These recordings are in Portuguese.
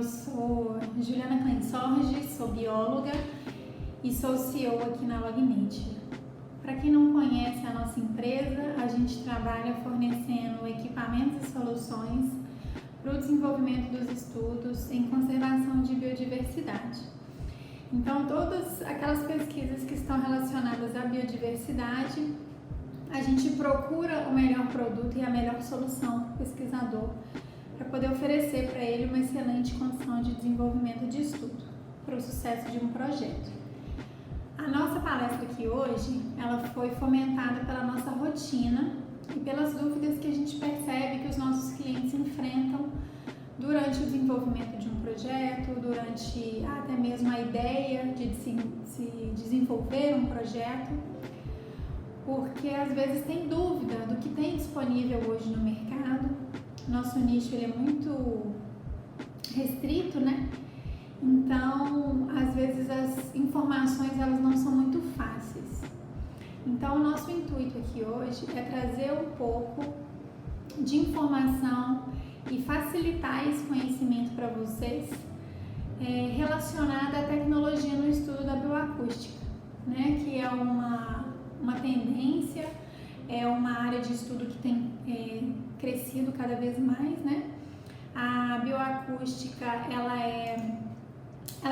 sou Juliana Clensorge, sou bióloga e sou CEO aqui na Lognet. Para quem não conhece a nossa empresa, a gente trabalha fornecendo equipamentos e soluções para o desenvolvimento dos estudos em conservação de biodiversidade. Então, todas aquelas pesquisas que estão relacionadas à biodiversidade, a gente procura o melhor produto e a melhor solução para o pesquisador, para poder oferecer para ele uma excelente condição de desenvolvimento de estudo, para o sucesso de um projeto. A nossa palestra aqui hoje, ela foi fomentada pela nossa rotina e pelas dúvidas que a gente percebe que os nossos clientes enfrentam durante o desenvolvimento de um projeto, durante até mesmo a ideia de se desenvolver um projeto, porque às vezes tem dúvida do que tem disponível hoje no mercado. Nosso nicho ele é muito restrito, né? Então, às vezes as informações elas não são muito fáceis. Então, o nosso intuito aqui hoje é trazer um pouco de informação e facilitar esse conhecimento para vocês relacionada à tecnologia no estudo da bioacústica, né? Que é uma tendência, é uma área de estudo que tem crescido cada vez mais, né? A bioacústica, ela é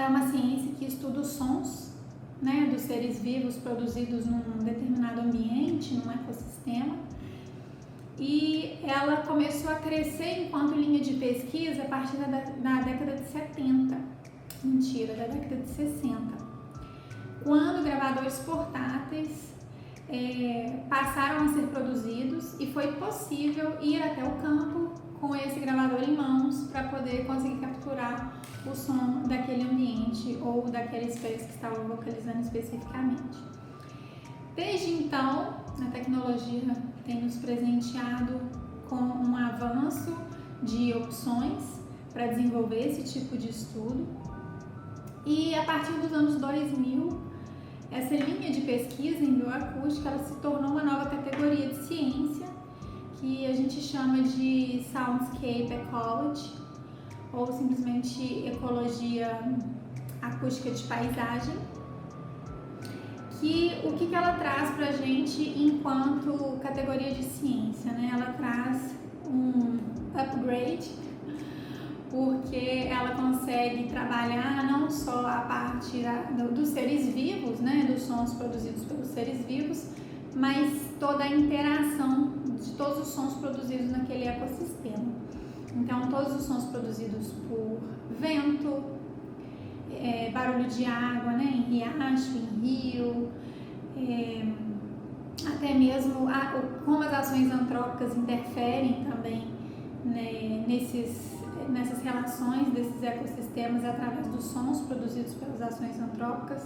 uma ciência que estuda os sons, né, dos seres vivos produzidos num determinado ambiente, num ecossistema. E ela começou a crescer enquanto linha de pesquisa a partir da década de 70, da década de 60, quando gravadores portáteis passaram a ser produzidos e foi possível ir até o campo com esse gravador em mãos para poder conseguir capturar o som daquele ambiente ou daquela espécie que estava localizando especificamente. Desde então, a tecnologia tem nos presenteado com um avanço de opções para desenvolver esse tipo de estudo, e a partir dos anos 2000, essa linha de pesquisa em bioacústica ela se tornou uma nova categoria de ciência que a gente chama de Soundscape Ecology, ou simplesmente ecologia acústica de paisagem, que o que ela traz para a gente enquanto categoria de ciência, né? Ela traz um upgrade, porque ela consegue trabalhar não só a parte dos seres vivos, né? Dos sons produzidos pelos seres vivos, mas toda a interação de todos os sons produzidos naquele ecossistema. Então, todos os sons produzidos por vento, barulho de água, né, em riacho, em rio, até mesmo como as ações antrópicas interferem também, né, nessas relações desses ecossistemas através dos sons produzidos pelas ações antrópicas.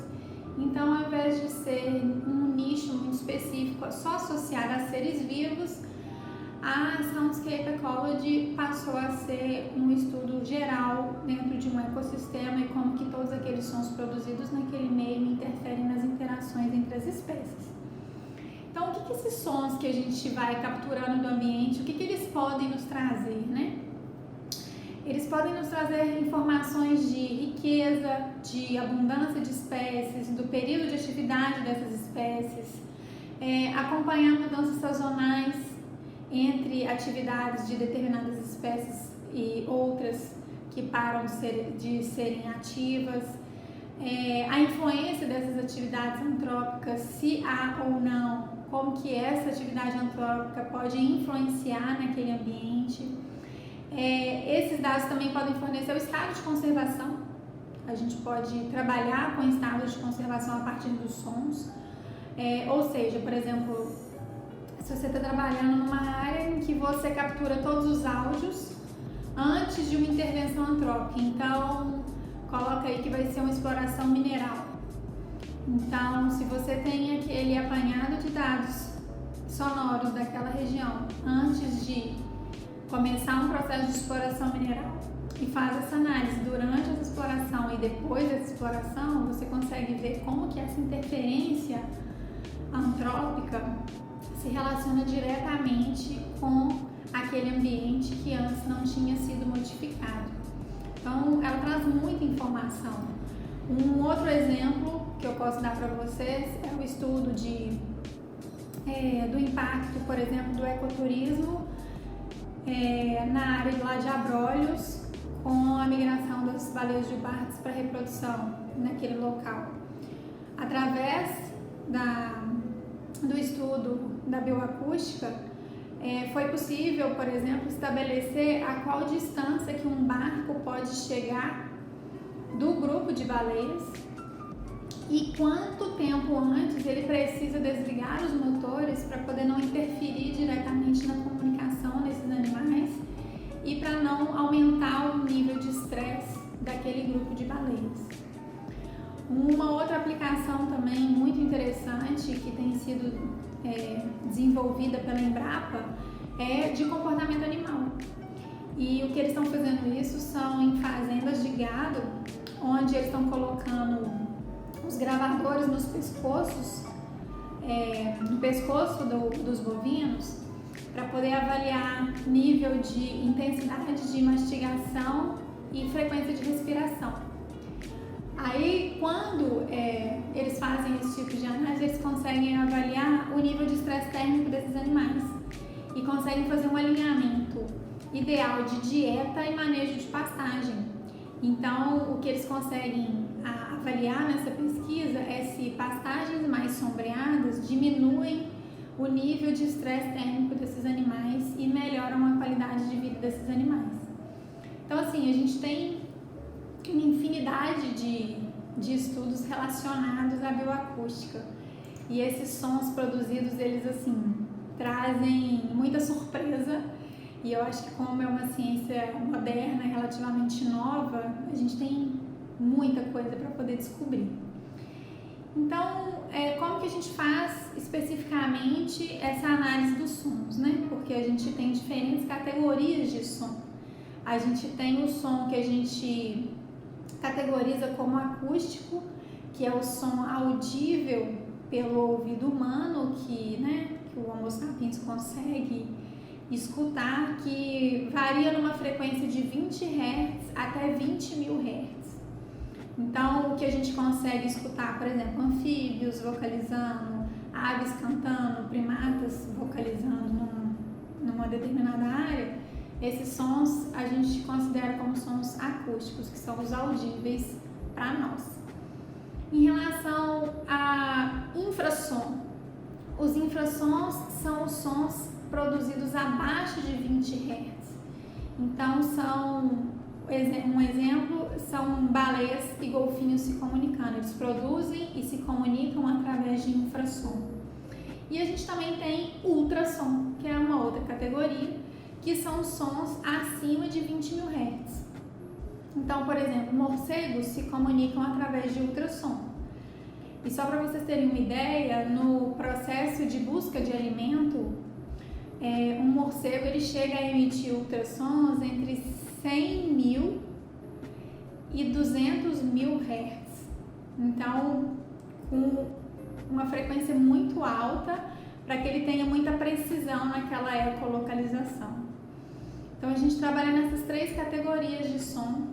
Então, ao invés de ser um nicho muito específico só associado a seres vivos, a Soundscape Ecology passou a ser um estudo geral dentro de um ecossistema e como que todos aqueles sons produzidos naquele meio interferem nas interações entre as espécies. Então, o que esses sons que a gente vai capturando do ambiente, o que eles podem nos trazer, né? Eles podem nos trazer informações de riqueza, de abundância de espécies, do período de atividade dessas espécies, acompanhar mudanças sazonais entre atividades de determinadas espécies e outras que param de serem ativas, a influência dessas atividades antrópicas, se há ou não, como que essa atividade antrópica pode influenciar naquele ambiente. Esses dados também podem fornecer o estado de conservação. A gente pode trabalhar com o estado de conservação a partir dos sons, ou seja, por exemplo, se você está trabalhando numa área em que você captura todos os áudios antes de uma intervenção antrópica, então coloca aí que vai ser uma exploração mineral. Então, se você tem aquele apanhado de dados sonoros daquela região antes de começar um processo de exploração mineral e faz essa análise durante essa exploração e depois dessa exploração, você consegue ver como que essa interferência antrópica se relaciona diretamente com aquele ambiente que antes não tinha sido modificado. Então, ela traz muita informação. Um outro exemplo que eu posso dar para vocês é o estudo do impacto, por exemplo, do ecoturismo na área lá de Abrolhos, com a migração das baleias jubartes para reprodução naquele local. Através do estudo da bioacústica, foi possível, por exemplo, estabelecer a qual distância que um barco pode chegar do grupo de baleias e quanto tempo antes ele precisa desligar os motores para poder não interferir diretamente na comunicação desses animais e para não aumentar o nível de estresse daquele grupo de baleias. Uma outra aplicação também muito interessante que tem sido desenvolvida pela Embrapa é de comportamento animal. E o que eles estão fazendo isso são em fazendas de gado, onde eles estão colocando os gravadores nos pescoços, no pescoço dos bovinos, para poder avaliar nível de intensidade de mastigação e frequência de respiração. Aí, quando eles fazem esse tipo de análise, eles conseguem avaliar o nível de estresse térmico desses animais e conseguem fazer um alinhamento ideal de dieta e manejo de pastagem. Então, o que eles conseguem avaliar nessa pesquisa é se pastagens mais sombreadas diminuem o nível de estresse térmico desses animais e melhoram a qualidade de vida desses animais. Então, assim, a gente tem uma infinidade de estudos relacionados à bioacústica. E esses sons produzidos, eles, assim, trazem muita surpresa. E eu acho que como é uma ciência moderna, relativamente nova, a gente tem muita coisa para poder descobrir. Então, como que a gente faz especificamente essa análise dos sons, né? Porque a gente tem diferentes categorias de som. A gente tem o som que a gente categoriza como acústico, que é o som audível pelo ouvido humano, que o Homo sapiens consegue escutar, que varia numa frequência de 20 Hz até 20.000 Hz. Então, o que a gente consegue escutar, por exemplo, anfíbios vocalizando, aves cantando, primatas vocalizando numa determinada área, esses sons a gente considera como sons acústicos, que são os audíveis para nós. Em relação a infrassom, os infrassons são os sons produzidos abaixo de 20 Hz. Então, um exemplo são baleias e golfinhos se comunicando. Eles produzem e se comunicam através de infrassom. E a gente também tem ultrassom, que é uma outra categoria, que são sons acima de 20.000 Hz. Então, por exemplo, morcegos se comunicam através de ultrassom. E só para vocês terem uma ideia, no processo de busca de alimento, um morcego ele chega a emitir ultrassons entre 100.000 e 200.000 Hz. Então, com uma frequência muito alta, para que ele tenha muita precisão naquela ecolocalização. Então, a gente trabalha nessas 3 categorias de som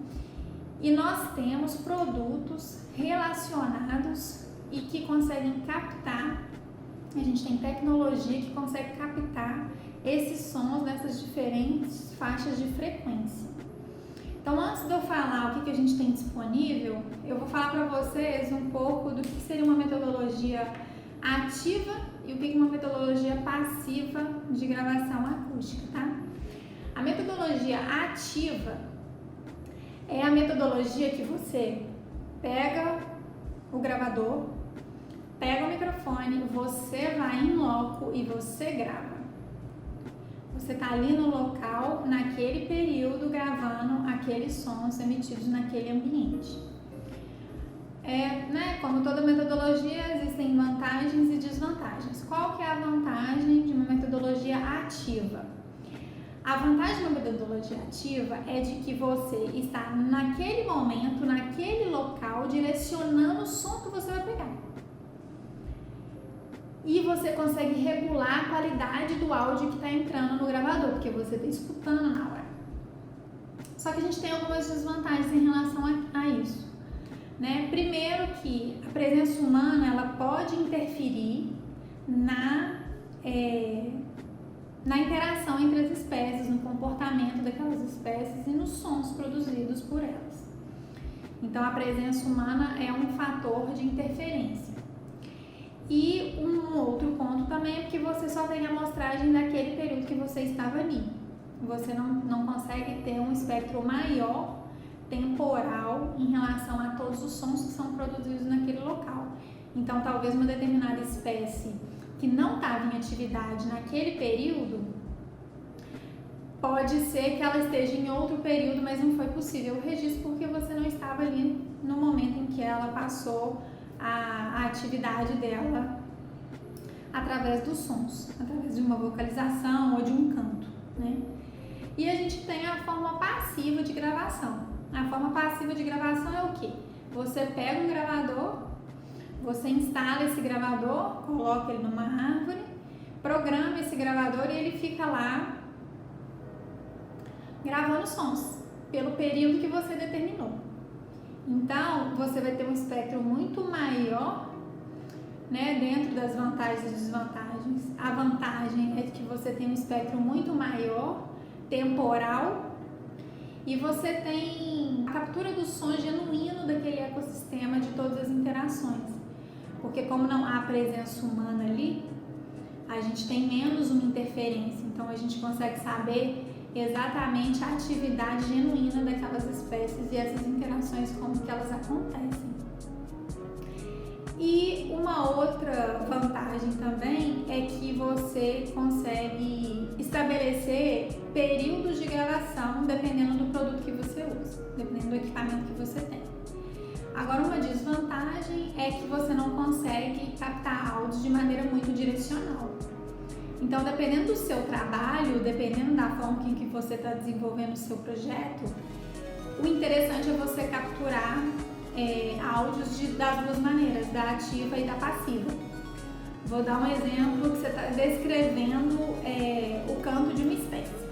e nós temos produtos relacionados e que conseguem captar, a gente tem tecnologia que consegue captar esses sons nessas diferentes faixas de frequência. Então, antes de eu falar o que a gente tem disponível, eu vou falar para vocês um pouco do que seria uma metodologia ativa e o que é uma metodologia passiva de gravação acústica, tá? A metodologia ativa é a metodologia que você pega o gravador, pega o microfone, você vai em loco e você grava. Você está ali no local, naquele período, gravando aqueles sons emitidos naquele ambiente. Como toda metodologia, existem vantagens e desvantagens. Qual que é a vantagem de uma metodologia ativa? A vantagem de uma metodologia ativa é de que você está naquele momento, naquele local, direcionando o som que você vai pegar. E você consegue regular a qualidade do áudio que está entrando no gravador, porque você está escutando na hora. Só que a gente tem algumas desvantagens em relação a isso, né? Primeiro que a presença humana, ela pode interferir na interação entre as espécies, no comportamento daquelas espécies e nos sons produzidos por elas. Então, a presença humana é um fator de interferência. E um outro ponto também é que você só tem a amostragem daquele período que você estava ali. Você não consegue ter um espectro maior, temporal, em relação a todos os sons que são produzidos naquele local. Então, talvez uma determinada espécie que não estava em atividade naquele período, pode ser que ela esteja em outro período, mas não foi possível o registro porque você não estava ali no momento em que ela passou a atividade dela através dos sons, através de uma vocalização ou de um canto, né? E a gente tem a forma passiva de gravação. A forma passiva de gravação é o quê? Você pega um gravador, você instala esse gravador, coloca ele numa árvore, programa esse gravador e ele fica lá gravando sons pelo período que você determinou. Então, você vai ter um espectro muito maior, né, dentro das vantagens e desvantagens. A vantagem é que você tem um espectro muito maior, temporal, e você tem a captura do som genuíno daquele ecossistema de todas as interações. Porque como não há presença humana ali, a gente tem menos uma interferência, então a gente consegue saber exatamente a atividade genuína daquelas espécies e essas interações, como que elas acontecem. E uma outra vantagem também é que você consegue estabelecer períodos de gravação dependendo do produto que você usa, dependendo do equipamento que você tem. Agora, uma desvantagem é que você não consegue captar áudios de maneira muito direcional. Então, dependendo do seu trabalho, dependendo da forma em que você está desenvolvendo o seu projeto, o interessante é você capturar áudios das duas maneiras, da ativa e da passiva. Vou dar um exemplo que você está descrevendo o canto de uma espécie.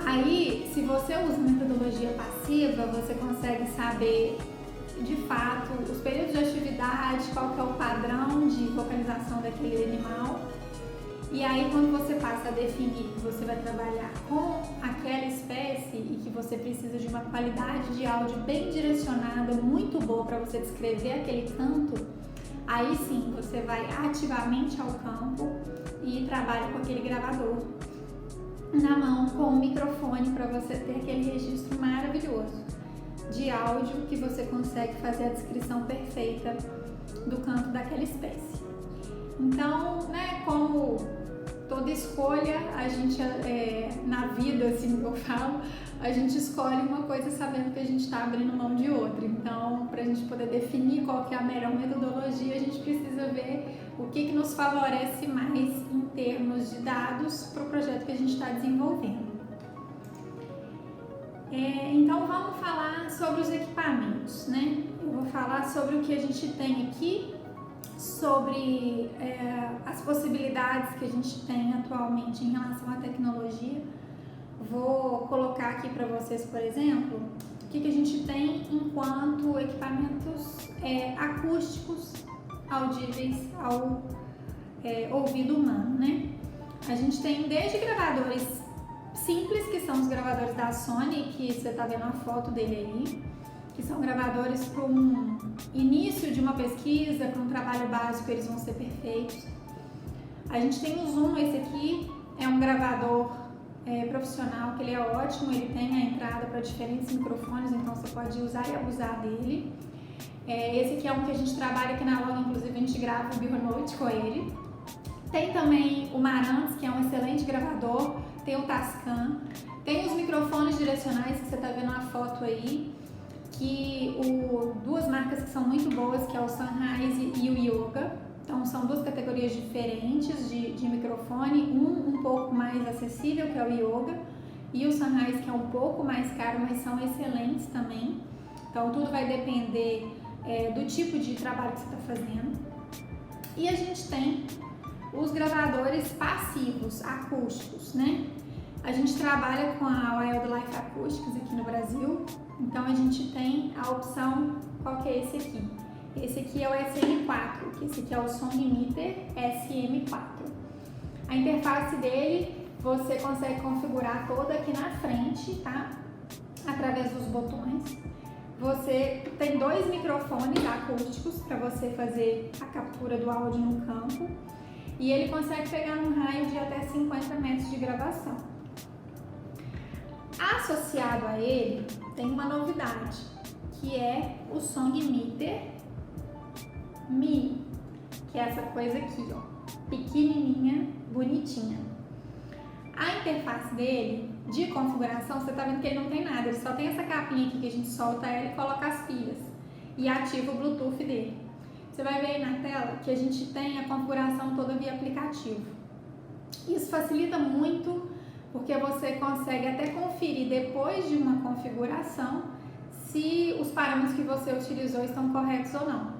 Aí, se você usa metodologia passiva, você consegue saber de fato os períodos de atividade, qual que é o padrão de vocalização daquele animal. E aí, quando você passa a definir que você vai trabalhar com aquela espécie e que você precisa de uma qualidade de áudio bem direcionada, muito boa para você descrever aquele canto, aí sim você vai ativamente ao campo e trabalha com aquele gravador na mão com um microfone para você ter aquele registro maravilhoso de áudio que você consegue fazer a descrição perfeita do canto daquela espécie. Então, né, como toda escolha, a gente, na vida, assim que eu falo, a gente escolhe uma coisa sabendo que a gente está abrindo mão de outra. Então, para a gente poder definir qual que é a melhor metodologia, a gente precisa ver o que nos favorece mais em termos de dados para o projeto que a gente está desenvolvendo. Então, vamos falar sobre os equipamentos, né? Eu vou falar sobre o que a gente tem aqui, sobre as possibilidades que a gente tem atualmente em relação à tecnologia. Vou colocar aqui para vocês, por exemplo, o que a gente tem enquanto equipamentos acústicos audíveis ao ouvido humano, né? A gente tem desde gravadores simples, que são os gravadores da Sony, que você está vendo a foto dele aí, que são gravadores para um início de uma pesquisa, para um trabalho básico, eles vão ser perfeitos. A gente tem o Zoom, esse aqui é um gravador profissional, que ele é ótimo, ele tem a entrada para diferentes microfones, então você pode usar e abusar dele. Esse aqui é um que a gente trabalha aqui na loja, inclusive a gente grava o Bionote com ele. Tem também o Marantz, que é um excelente gravador, tem o Tascam, tem os microfones direcionais que você está vendo na foto aí, duas marcas que são muito boas, que é o Sennheiser e o Yoga. Então são duas categorias diferentes de microfone, um pouco mais acessível, que é o Yoga, e o Sennheiser, que é um pouco mais caro, mas são excelentes também. Então tudo vai depender do tipo de trabalho que você está fazendo. E a gente tem os gravadores passivos, acústicos, né? A gente trabalha com a Wildlife Acoustics aqui no Brasil, então a gente tem a opção, qual que é esse aqui? Esse aqui é o SM4, que esse aqui é o Song Emitter SM4. A interface dele você consegue configurar toda aqui na frente, tá? Através dos botões. Você tem 2 microfones acústicos para você fazer a captura do áudio no campo e ele consegue pegar num raio de até 50 metros de gravação. Associado a ele tem uma novidade, que é o Song Emitter Mi, que é essa coisa aqui, ó, pequenininha, bonitinha. A interface dele, de configuração, você tá vendo que ele não tem nada, ele só tem essa capinha aqui que a gente solta ela e coloca as pilhas e ativa o Bluetooth dele. Você vai ver aí na tela que a gente tem a configuração toda via aplicativo. Isso facilita muito porque você consegue até conferir depois de uma configuração se os parâmetros que você utilizou estão corretos ou não,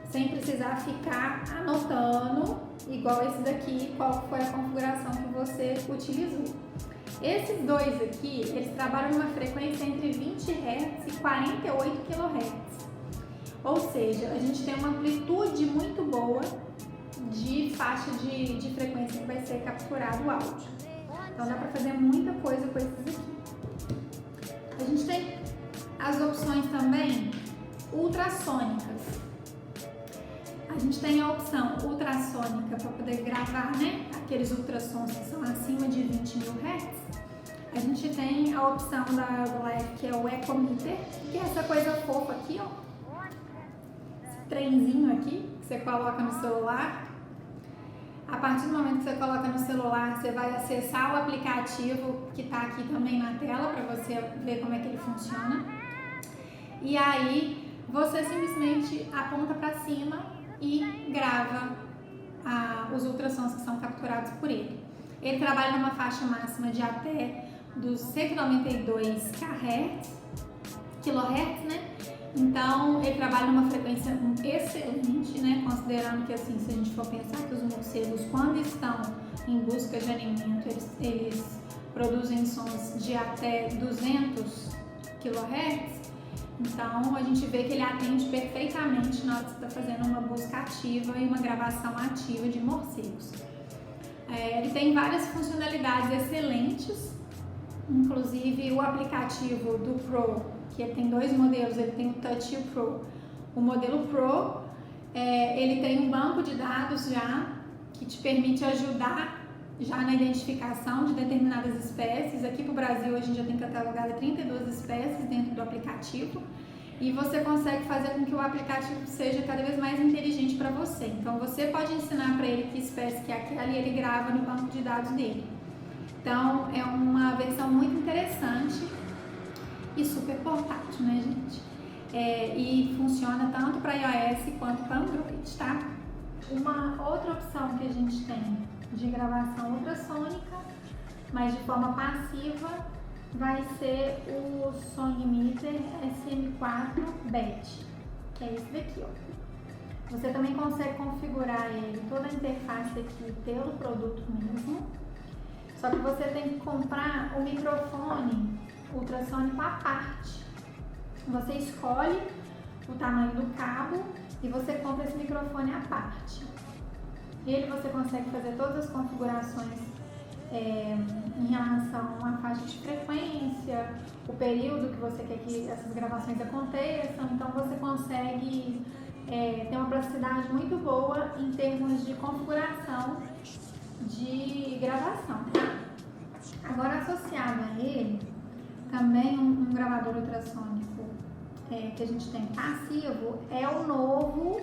sem precisar ficar anotando, igual esse daqui, qual foi a configuração que você utilizou. Esses dois aqui, eles trabalham numa frequência entre 20 Hz e 48 kHz. Ou seja, a gente tem uma amplitude muito boa de faixa de frequência que vai ser capturado o áudio. Então dá para fazer muita coisa com esses aqui. A gente tem as opções também ultrassônicas. A gente tem a opção ultrassônica para poder gravar, né, aqueles ultrassons que são acima de 20.000 Hz. A gente tem a opção da Wildlife, que é o Echo Emitter, que é essa coisa fofa aqui, ó. Esse trenzinho aqui, que você coloca no celular. A partir do momento que você coloca no celular, você vai acessar o aplicativo que está aqui também na tela, para você ver como é que ele funciona. E aí, você simplesmente aponta para cima e grava os ultrassons que são capturados por ele. Ele trabalha numa faixa máxima de até dos 192 kHz, né? Então ele trabalha numa frequência excelente, né? Considerando que, assim, se a gente for pensar que os morcegos, quando estão em busca de alimento, eles produzem sons de até 200 kHz. Então a gente vê que ele atende perfeitamente na hora que você está fazendo uma busca ativa e uma gravação ativa de morcegos. Ele tem várias funcionalidades excelentes, inclusive o aplicativo do Pro, que ele tem 2 modelos, ele tem o Touch e o Pro. O modelo Pro, ele tem um banco de dados já que te permite ajudar já na identificação de determinadas espécies. Aqui para o Brasil a gente já tem catalogado 32 espécies dentro do aplicativo e você consegue fazer com que o aplicativo seja cada vez mais inteligente para você. Então você pode ensinar para ele que espécie que é aquela e ele grava no banco de dados dele. Então é uma versão muito interessante e super portátil, né, gente? E funciona tanto para iOS quanto para Android, tá? Uma outra opção que a gente tem de gravação ultrassônica, mas de forma passiva, vai ser o Song Emitter SM4 BET, que é esse daqui, ó. Você também consegue configurar ele, toda a interface aqui pelo produto mesmo, só que você tem que comprar o microfone ultrassônico à parte. Você escolhe o tamanho do cabo e você compra esse microfone à parte. Ele você consegue fazer todas as configurações em relação à faixa de frequência, o período que você quer que essas gravações aconteçam. Então você consegue ter uma plasticidade muito boa em termos de configuração de gravação, tá? Agora, associado a ele, também um gravador ultrassônico que a gente tem passivo é o novo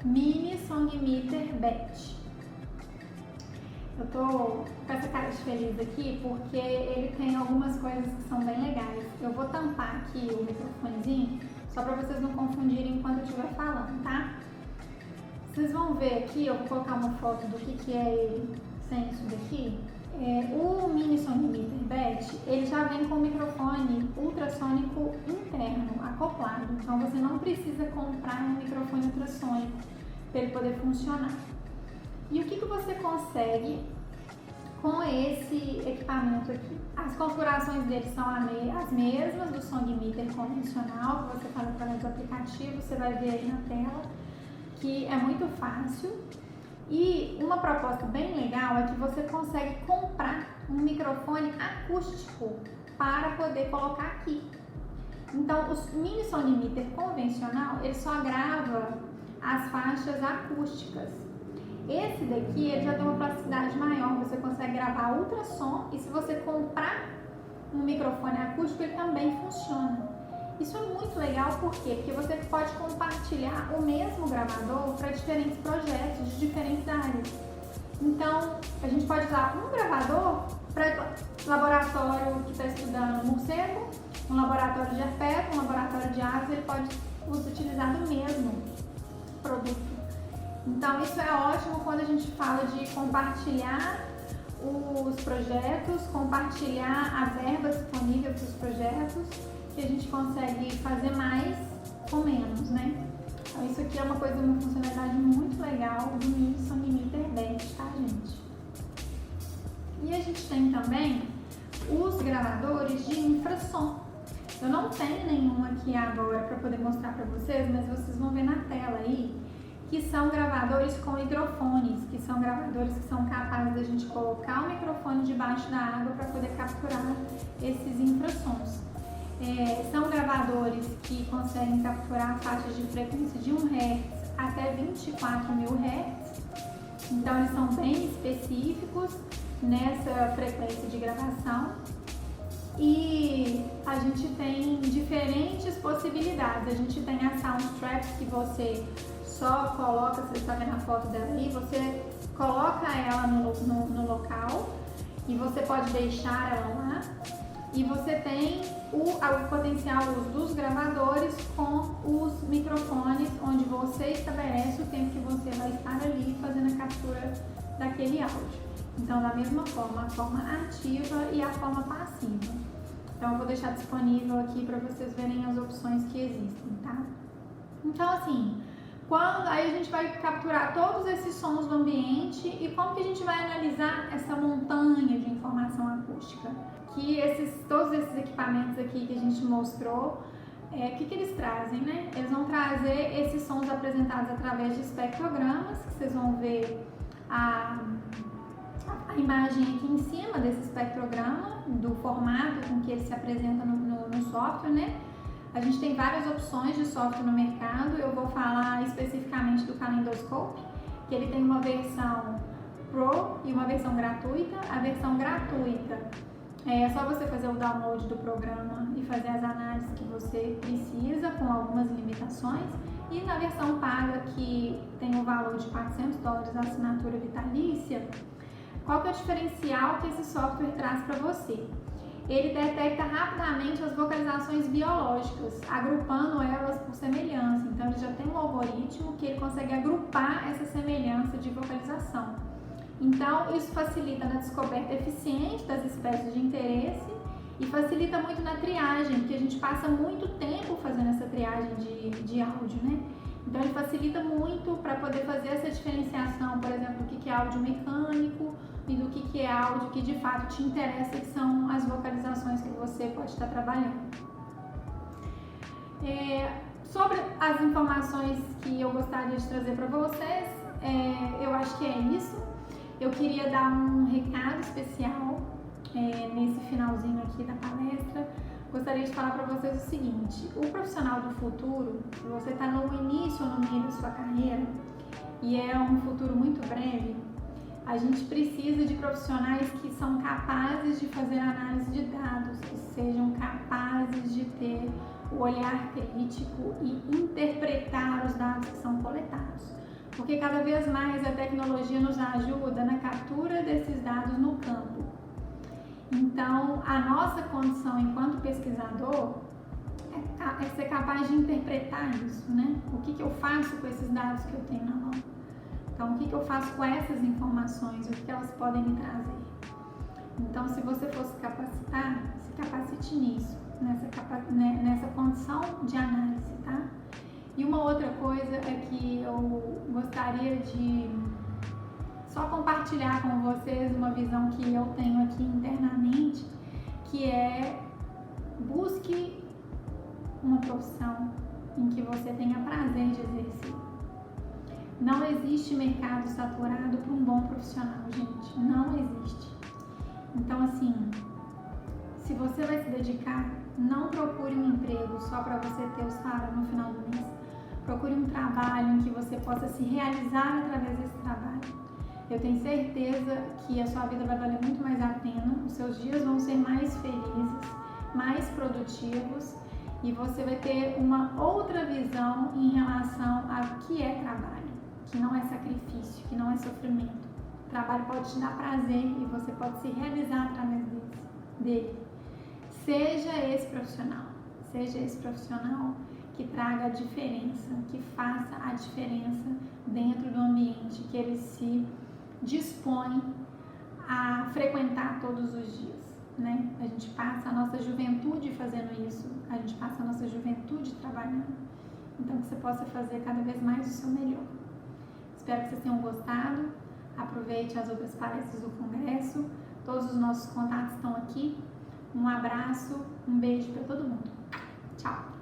Mini Song Emitter BET. Eu tô com essa cara de feliz aqui porque ele tem algumas coisas que são bem legais. Eu vou tampar aqui o microfonezinho só para vocês não confundirem enquanto eu estiver falando, tá? Vocês vão ver aqui, eu vou colocar uma foto do que é ele sem isso daqui. O Mini Song Emitter BET, ele já vem com o microfone ultrassônico interno, acoplado. Então você não precisa comprar um microfone ultrassônico para ele poder funcionar. E o que você consegue com esse equipamento aqui. As configurações dele são as mesmas do Song Meter convencional, que você faz através do aplicativo, você vai ver aí na tela, que é muito fácil. E uma proposta bem legal é que você consegue comprar um microfone acústico para poder colocar aqui. Então, os mini Song Meter convencional, ele só grava as faixas acústicas. Esse daqui, ele já tem uma plasticidade maior, você consegue gravar ultrassom, e se você comprar um microfone acústico, ele também funciona. Isso é muito legal, por quê? Porque você pode compartilhar o mesmo gravador para diferentes projetos de diferentes áreas. Então, a gente pode usar um gravador para laboratório que está estudando morcego, um laboratório de herpeto, um laboratório de aves, ele pode utilizar do mesmo produto. Então, isso é ótimo quando a gente fala de compartilhar os projetos, compartilhar a verba disponível para os projetos, que a gente consegue fazer mais com menos, né? Então, isso aqui é uma funcionalidade muito legal do mini Song Meter 10, tá, gente? E a gente tem também os gravadores de infrassom. Eu não tenho nenhum aqui agora para poder mostrar para vocês, mas vocês vão ver na tela aí, que são gravadores com hidrofones, que são gravadores que são capazes de a gente colocar o microfone debaixo da água para poder capturar esses infrassons. São gravadores que conseguem capturar faixas de frequência de 1 Hz até 24.000 Hz, então eles são bem específicos nessa frequência de gravação. E a gente tem diferentes possibilidades. A gente tem a Soundtrap, que você só coloca, você está vendo a foto dela aí, você coloca ela no local e você pode deixar ela lá. E você tem o potencial uso dos gravadores com os microfones, onde você estabelece o tempo que você vai estar ali fazendo a captura daquele áudio. Então, da mesma forma, a forma ativa e a forma passiva. Então, eu vou deixar disponível aqui para vocês verem as opções que existem, tá? Então, assim, aí a gente vai capturar todos esses sons do ambiente e como que a gente vai analisar essa montanha de informação acústica? Que todos esses equipamentos aqui que a gente mostrou, o que eles trazem, né? Eles vão trazer esses sons apresentados através de espectrogramas, que vocês vão ver a imagem aqui em cima desse espectrograma, do formato com que ele se apresenta no software, né? A gente tem várias opções de software no mercado. Eu vou falar especificamente do Calendoscope, que ele tem uma versão Pro e uma versão gratuita. A versão gratuita é só você fazer o download do programa e fazer as análises que você precisa, com algumas limitações. E na versão paga, que tem o valor de $400 a assinatura vitalícia, qual que é o diferencial que esse software traz para você? Ele detecta rapidamente as vocalizações biológicas, agrupando elas por semelhança. Então, ele já tem um algoritmo que ele consegue agrupar essa semelhança de vocalização. Então, isso facilita na descoberta eficiente das espécies de interesse e facilita muito na triagem, porque a gente passa muito tempo fazendo essa triagem de áudio, né? Então, ele facilita muito para poder fazer essa diferenciação, por exemplo, do que é áudio mecânico e do que é áudio que de fato te interessa, que são as vocalizações que você pode estar trabalhando. Sobre as informações que eu gostaria de trazer para vocês, eu acho que é isso. Eu queria dar um recado especial nesse finalzinho aqui da palestra. Gostaria de falar para vocês o seguinte: o profissional do futuro, se você está no início ou no meio da sua carreira, e é um futuro muito breve, a gente precisa de profissionais que são capazes de fazer análise de dados, que sejam capazes de ter o olhar crítico e interpretar os dados que são coletados. Porque cada vez mais a tecnologia nos ajuda na captura desses dados no campo. Então, a nossa condição enquanto pesquisador é ser capaz de interpretar isso, né? O que eu faço com esses dados que eu tenho na mão? Então, o que eu faço com essas informações? O que elas podem me trazer? Então, se você for se capacitar, se capacite nisso, nessa condição de análise, tá? E uma outra coisa é que eu gostaria de só compartilhar com vocês uma visão que eu tenho aqui internamente, que é: busque uma profissão em que você tenha prazer de exercer. Não existe mercado saturado para um bom profissional, gente. Não existe. Então, assim, se você vai se dedicar, não procure um emprego só para você ter o salário no final do mês. Procure um trabalho em que você possa se realizar através desse trabalho. Eu tenho certeza que a sua vida vai valer muito mais a pena, os seus dias vão ser mais felizes, mais produtivos, e você vai ter uma outra visão em relação ao que é trabalho, que não é sacrifício, que não é sofrimento. O trabalho pode te dar prazer e você pode se realizar através dele. Seja esse profissional que traga a diferença, que faça a diferença dentro do ambiente que ele se dispõe a frequentar todos os dias, né? A gente passa a nossa juventude fazendo isso, a gente passa a nossa juventude trabalhando. Então, que você possa fazer cada vez mais o seu melhor. Espero que vocês tenham gostado. Aproveite as outras palestras do Congresso. Todos os nossos contatos estão aqui. Um abraço, um beijo para todo mundo. Tchau!